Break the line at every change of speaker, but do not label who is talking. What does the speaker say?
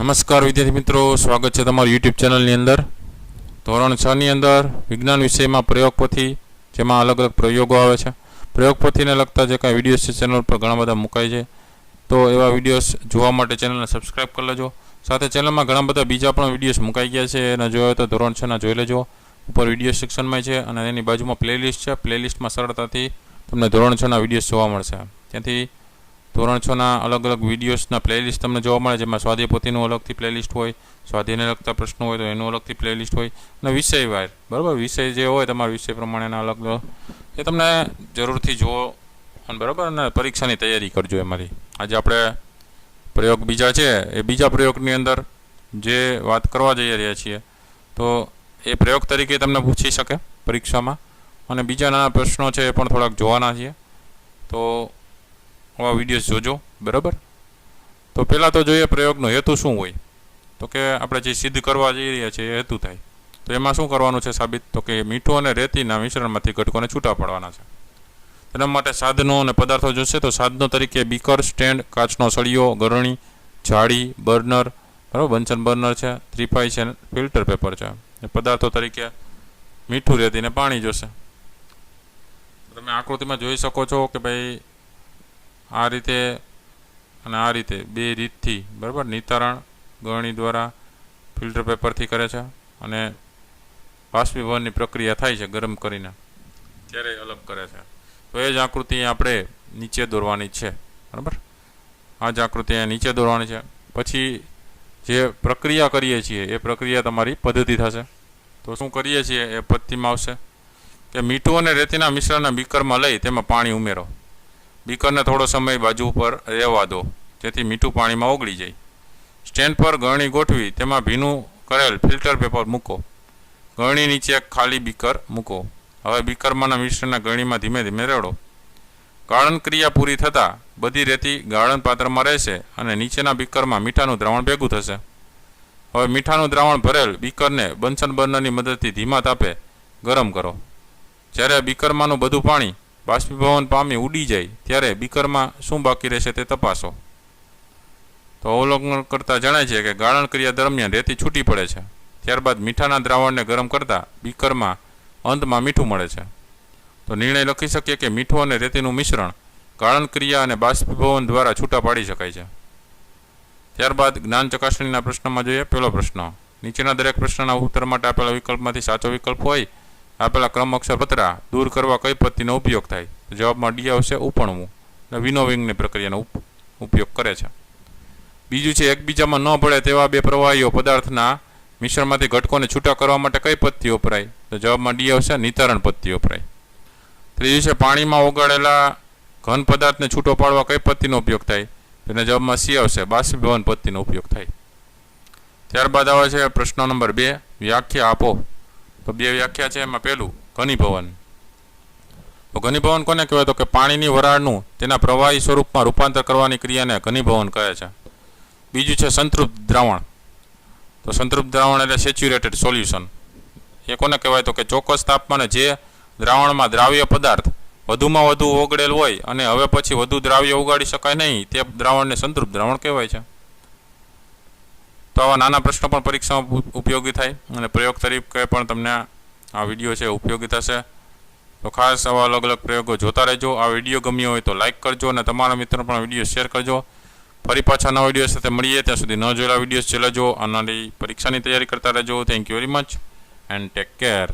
નમસ્કાર વિદ્યાર્થી મિત્રો, સ્વાગત છે તમારું યુટ્યુબ ચેનલની અંદર. ધોરણ 6 ની અંદર વિજ્ઞાન વિષયમાં પ્રયોગપોથી, જેમાં અલગ અલગ પ્રયોગો આવે છે. પ્રયોગપોથીને લગતા જે કાંઈ વિડીયોઝ છે ચેનલ પર ઘણા બધા મુકાય છે, તો એવા વિડીયોઝ જોવા માટે ચેનલને સબસ્ક્રાઈબ કરી લેજો. સાથે ચેનલમાં ઘણા બધા બીજા પણ વિડીયોઝ મુકાઈ ગયા છે, એને જોયો તો ધોરણ 6 ના જોઈ લેજો. ઉપર વિડીયો સેક્શનમાં છે અને એની બાજુમાં પ્લેલિસ્ટ છે. પ્લેલિસ્ટમાં સરળતાથી તમને ધોરણ 6 ના વિડીયોઝ જોવા મળશે. ત્યાંથી ધોરણ 6 ના અલગ અલગ વિડીયોઝના પ્લેલિસ્ટ તમને જોવા મળે, જેમાં સ્વાધ્યાયપોથીનું અલગથી પ્લેલિસ્ટ હોય, સ્વાધ્યાયને લગતા પ્રશ્નો હોય તો એનું અલગથી પ્લેલિસ્ટ હોય, અને વિષયવાર બરાબર વિષય જે હોય તમારા વિષય પ્રમાણેના અલગ એ તમને જરૂરથી જુઓ અને બરાબર, અને પરીક્ષાની તૈયારી કરજો એમાંથી. આજે આપણે પ્રયોગ બીજા છે, એ બીજા પ્રયોગની અંદર જે વાત કરવા જઈ રહ્યા છીએ, તો એ પ્રયોગ તરીકે તમને પૂછી શકે પરીક્ષામાં, અને બીજા નાના પ્રશ્નો છે એ પણ થોડાક જોવાના છીએ. તો આવા વિડીયોઝ જોજો બરાબર. તો પહેલાં તો જોઈએ પ્રયોગનો હેતુ શું હોય. તો કે આપણે જે સિદ્ધ કરવા જઈ રહ્યા છીએ એ હેતુ થાય. તો એમાં શું કરવાનું છે સાબિત? તો કે મીઠું અને રેતીના મિશ્રણમાંથી ઘટકોને છૂટા પાડવાના છે. તેના માટે સાધનો અને પદાર્થો જોશે. તો સાધનો તરીકે બીકર, સ્ટેન્ડ, કાચનો સળિયો, ગરણી, જાળી, બર્નર બરાબર, બંચન બર્નર છે, ત્રિપાઈ છે, ફિલ્ટર પેપર છે. એ પદાર્થો તરીકે મીઠું, રેતી ને પાણી જોશે. તમે આકૃતિમાં જોઈ શકો છો કે ભાઈ આ રીતે અને આ રીતે બે રીતથી બરાબર નિતારણ ગરણી દ્વારા ફિલ્ટર પેપરથી કરે છે, અને બાષ્પીભવનની પ્રક્રિયા થાય છે ગરમ કરીને ત્યારે અલગ કરે છે. તો એ જ આકૃતિ આપણે નીચે દોરવાની છે બરાબર. આ જ આકૃતિ અહીંયા નીચે દોરવાની છે. પછી જે પ્રક્રિયા કરીએ છીએ એ પ્રક્રિયા તમારી પદ્ધતિ થશે. તો શું કરીએ છીએ એ પદ્ધતિમાં આવશે કે મીઠું અને રેતીના મિશ્રણને બીકરમાં લઈ તેમાં પાણી ઉમેરો. બીકરને થોડો સમય બાજુ પર રહેવા દો જેથી મીઠું પાણીમાં ઓગળી જાય. સ્ટેન્ડ પર ગરણી ગોઠવી તેમાં ભીનું કરેલ ફિલ્ટર પેપર મૂકો. ગરણી નીચે એક ખાલી બીકર મૂકો. હવે બીકરમાંના મિશ્રણના ગરણીમાં ધીમે ધીમે રેડો. ગાળણ ક્રિયા પૂરી થતાં બધી રેતી ગાળણ પાત્રમાં રહેશે અને નીચેના બીકરમાં મીઠાનું દ્રાવણ ભેગું થશે. હવે મીઠાનું દ્રાવણ ભરેલ બીકરને બંસન બર્નરની મદદથી ધીમા તાપે ગરમ કરો. જ્યારે બીકરમાંનું બધું પાણી બાષ્પીભવન પામી ઉડી જાય ત્યારે બીકરમાં શું બાકી રહેશે તે તપાસો. તો અવલોકન કરતાં જણાય છે કે ગાળણ ક્રિયા દરમિયાન રેતી છૂટી પડે છે. ત્યારબાદ મીઠાના દ્રાવણને ગરમ કરતાં બીકરમાં અંતમાં મીઠું મળે છે. તો નિર્ણય લખી શકીએ કે મીઠું અને રેતીનું મિશ્રણ ગાળણ ક્રિયા અને બાષ્પીભવન દ્વારા છૂટા પાડી શકાય છે. ત્યારબાદ જ્ઞાન ચકાસણીના પ્રશ્નમાં જોઈએ. પહેલો પ્રશ્ન, નીચેના દરેક પ્રશ્નના ઉત્તર માટે આપેલા વિકલ્પમાંથી સાચો વિકલ્પ હોય આપેલા ક્રમ અક્ષર પતરા દૂર કરવા કઈ પદ્ધતિનો ઉપયોગ થાય? જવાબમાં ડી આવશે, ઉપણવું. અને વિનોવિંગની પ્રક્રિયાનો ઉપયોગ કરે છે. બીજું છે, એકબીજામાં ન ભળે તેવા બે પ્રવાહીઓ પદાર્થના મિશ્રણમાંથી ઘટકોને છૂટા કરવા માટે કઈ પદ્ધતિ વપરાય? તો જવાબમાં ડી આવશે, નિતારણ પદ્ધતિ વપરાય. ત્રીજું છે, પાણીમાં ઓગાળેલા ઘન પદાર્થને છૂટો પાડવા કઈ પદ્ધતિનો ઉપયોગ થાય? તેના જવાબમાં સી આવશે, બાષ્પીભવન પદ્ધતિનો ઉપયોગ થાય. ત્યારબાદ આવે છે પ્રશ્ન નંબર 2, વ્યાખ્યા આપો. તો 2 વ્યાખ્યા છે. એમાં પહેલું ઘનીભવન. તો ઘનીભવન કોને કહેવાય? તો કે પાણીની વરાળનું તેના પ્રવાહી સ્વરૂપમાં રૂપાંતર કરવાની ક્રિયાને ઘનીભવન કહે છે. બીજું છે સંતૃપ્ત દ્રાવણ. તો સંતૃપ્ત દ્રાવણ એટલે સેચ્યુરેટેડ સોલ્યુશન. એ કોને કહેવાય? તો કે ચોક્કસ તાપમાને જે દ્રાવણમાં દ્રાવ્ય પદાર્થ વધુમાં વધુ ઓગળેલ હોય અને હવે પછી વધુ દ્રાવ્ય ઉગાડી શકાય નહીં તે દ્રાવણને સંતૃપ્ત દ્રાવણ કહેવાય છે. તો આવા નાના પ્રશ્નો પણ પરીક્ષામાં ઉપયોગી થાય અને પ્રયોગ તરીકે પણ તમને આ વિડીયો છે ઉપયોગી થશે. તો ખાસ આવા અલગ અલગ પ્રયોગો જોતા રહેજો. આ વિડીયો ગમ્યો હોય તો લાઇક કરજો અને તમારા મિત્રો પણ વિડીયો શેર કરજો. ફરી પાછા નવા વિડીયો સાથે મળીએ. ત્યાં સુધી ન જોયેલા વિડીયોઝ જોઈ લેજો. આનારી પરીક્ષાની તૈયારી કરતા રહેજો. Thank you very much and take care.